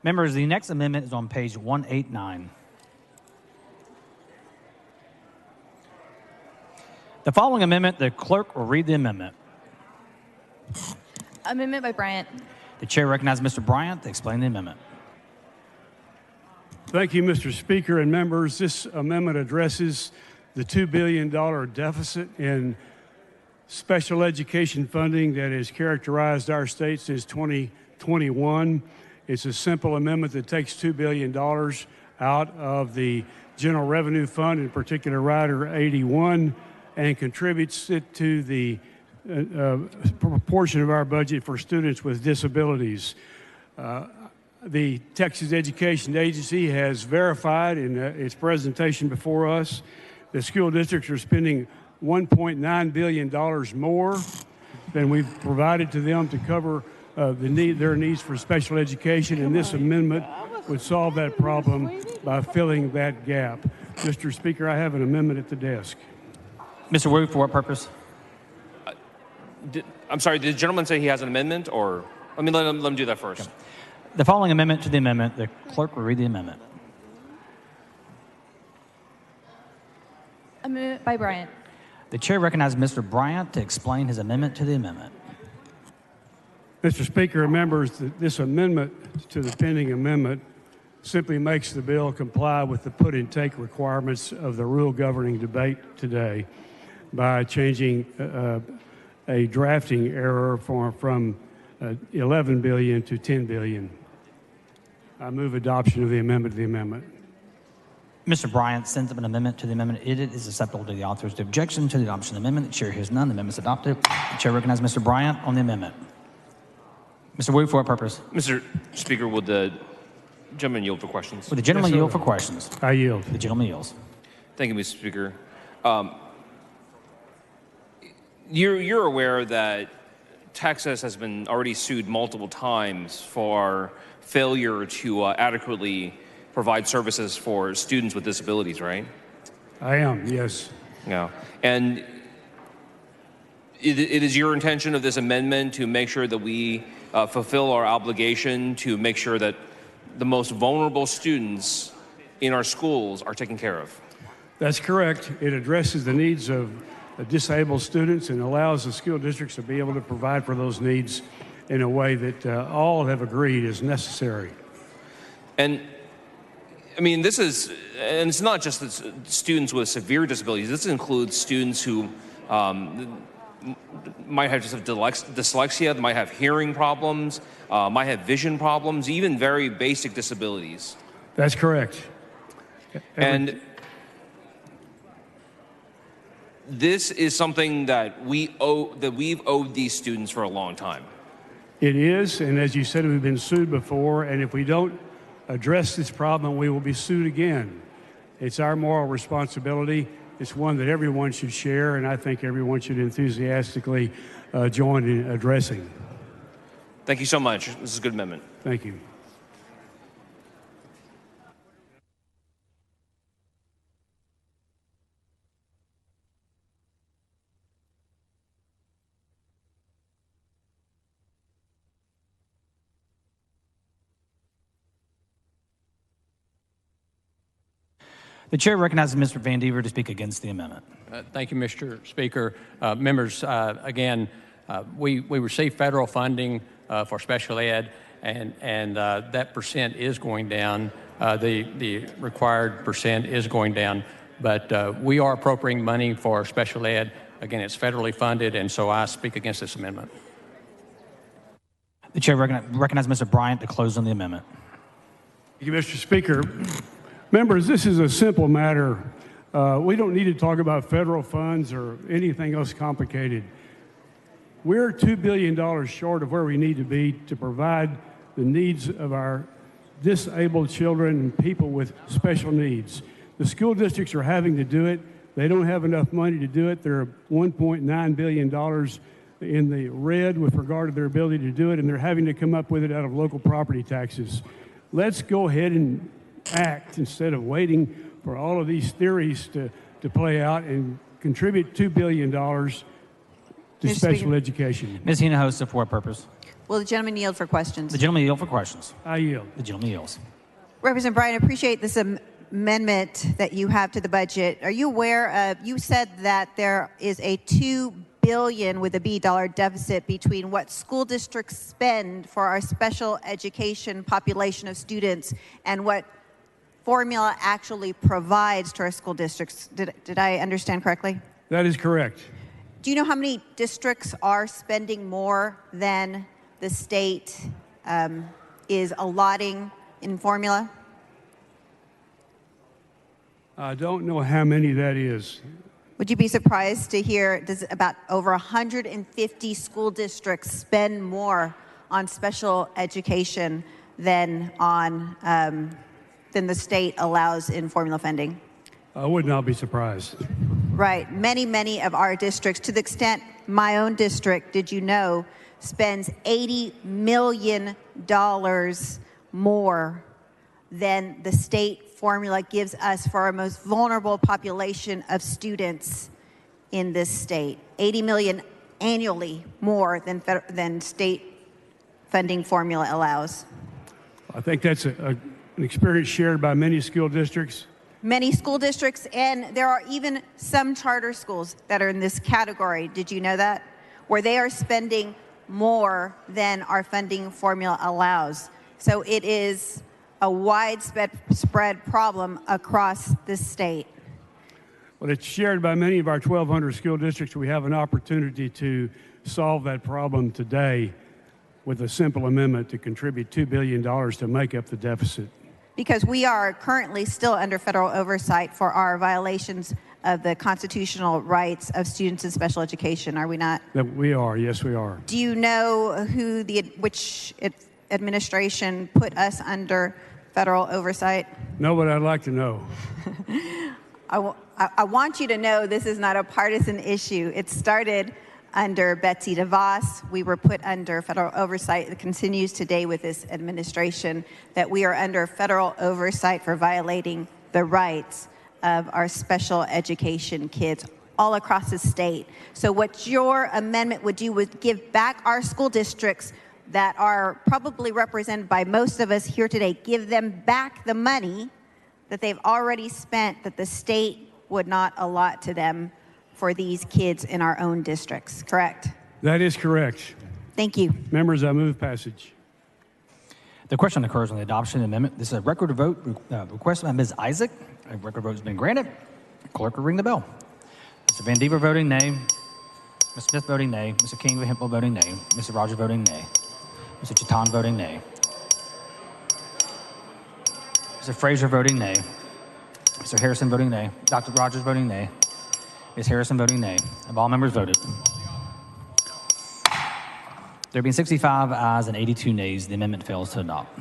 Members, the next amendment is on page 189. The following amendment, the clerk will read the amendment. Amendment by Bryant. The chair recognizes Mr. Bryant to explain the amendment. Thank you, Mr. Speaker and members. This amendment addresses the $2 billion deficit in special education funding that has characterized our state since 2021. It's a simple amendment that takes $2 billion out of the General Revenue Fund, in particular Rider 81, and contributes it to the proportion of our budget for students with disabilities. The Texas Education Agency has verified in its presentation before us that school districts are spending $1.9 billion more than we've provided to them to cover their needs for special education, and this amendment would solve that problem by filling that gap. Mr. Speaker, I have an amendment at the desk. Mr. Wu, for what purpose? I'm sorry, did the gentleman say he has an amendment, or let him do that first. Okay. The following amendment to the amendment, the clerk will read the amendment. Amendment by Bryant. The chair recognizes Mr. Bryant to explain his amendment to the amendment. Mr. Speaker and members, this amendment to the pending amendment simply makes the bill comply with the put and take requirements of the rule governing debate today by changing a drafting error from 11 billion to 10 billion. I move adoption of the amendment to the amendment. Mr. Bryant sends up an amendment to the amendment. It is acceptable to the authors. The objection to the adoption of the amendment, the chair hears none. The amendment is adopted. The chair recognizes Mr. Bryant on the amendment. Mr. Wu, for what purpose? Mr. Speaker, will the gentleman yield for questions? Will the gentleman yield for questions? I yield. The gentleman yields. Thank you, Mr. Speaker. You're aware that Texas has been already sued multiple times for failure to adequately provide services for students with disabilities, right? I am, yes. Yeah. And it is your intention of this amendment to make sure that we fulfill our obligation to make sure that the most vulnerable students in our schools are taken care of? That's correct. It addresses the needs of disabled students and allows the school districts to be able to provide for those needs in a way that all have agreed is necessary. And I mean, this is, and it's not just the students with severe disabilities. This includes students who might have just have dyslexia, might have hearing problems, might have vision problems, even very basic disabilities. That's correct. And this is something that we've owed these students for a long time. It is, and as you said, we've been sued before, and if we don't address this problem, we will be sued again. It's our moral responsibility. It's one that everyone should share, and I think everyone should enthusiastically join in addressing. Thank you so much. This is a good amendment. Thank you. The chair recognizes Mr. Van Dever to speak against the amendment. Thank you, Mr. Speaker. Members, again, we receive federal funding for special ed, and that percent is going down. The required percent is going down, but we are appropriating money for special ed. Again, it's federally funded, and so I speak against this amendment. The chair recognizes Mr. Bryant to close on the amendment. Thank you, Mr. Speaker. Members, this is a simple matter. We don't need to talk about federal funds or anything else complicated. We're $2 billion short of where we need to be to provide the needs of our disabled children and people with special needs. The school districts are having to do it. They don't have enough money to do it. They're $1.9 billion in the red with regard to their ability to do it, and they're having to come up with it out of local property taxes. Let's go ahead and act instead of waiting for all of these theories to play out and contribute $2 billion to special education. Ms. Hinojosa, for what purpose? Will the gentleman yield for questions? The gentleman yield for questions. I yield. The gentleman yields. Representative Bryant, I appreciate this amendment that you have to the budget. Are you aware of, you said that there is a $2 billion with a B dollar deficit between what school districts spend for our special education population of students and what formula actually provides to our school districts. Did I understand correctly? That is correct. Do you know how many districts are spending more than the state is allotting in formula? I don't know how many that is. Would you be surprised to hear does about over 150 school districts spend more on special education than on than the state allows in formula funding? I would not be surprised. Right. Many of our districts, to the extent my own district, did you know, spends $80 million more than the state formula gives us for our most vulnerable population of students in this state. 80 million annually more than state funding formula allows. I think that's an experience shared by many school districts. Many school districts, and there are even some charter schools that are in this category. Did you know that? Where they are spending more than our funding formula allows. So it is a widespread problem across the state. Well, it's shared by many of our 1,200 school districts. We have an opportunity to solve that problem today with a simple amendment to contribute $2 billion to make up the deficit. Because we are currently still under federal oversight for our violations of the constitutional rights of students in special education, are we not? That we are, yes, we are. Do you know which administration put us under federal oversight? No, but I'd like to know. I want you to know this is not a partisan issue. It started under Betsy DeVos. We were put under federal oversight. It continues today with this administration that we are under federal oversight for violating the rights of our special education kids all across the state. So what your amendment would do would give back our school districts that are probably represented by most of us here today, give them back the money that they've already spent that the state would not allot to them for these kids in our own districts, correct? That is correct. Thank you. Members, I move passage. The question occurs on the adoption of the amendment. This is a record of vote requested by Ms. Isaac. A record vote has been granted. Clerk will ring the bell. Mr. Van Dever voting nay. Ms. Smith voting nay. Mr. King Hempel voting nay. Mr. Rogers voting nay. Mr. Chiton voting nay. Mr. Frazier voting nay. Mr. Harrison voting nay. Dr. Rogers voting nay. Ms. Harrison voting nay. Have all members voted? There being 65 ayes and 82 nays, the amendment fails to adopt.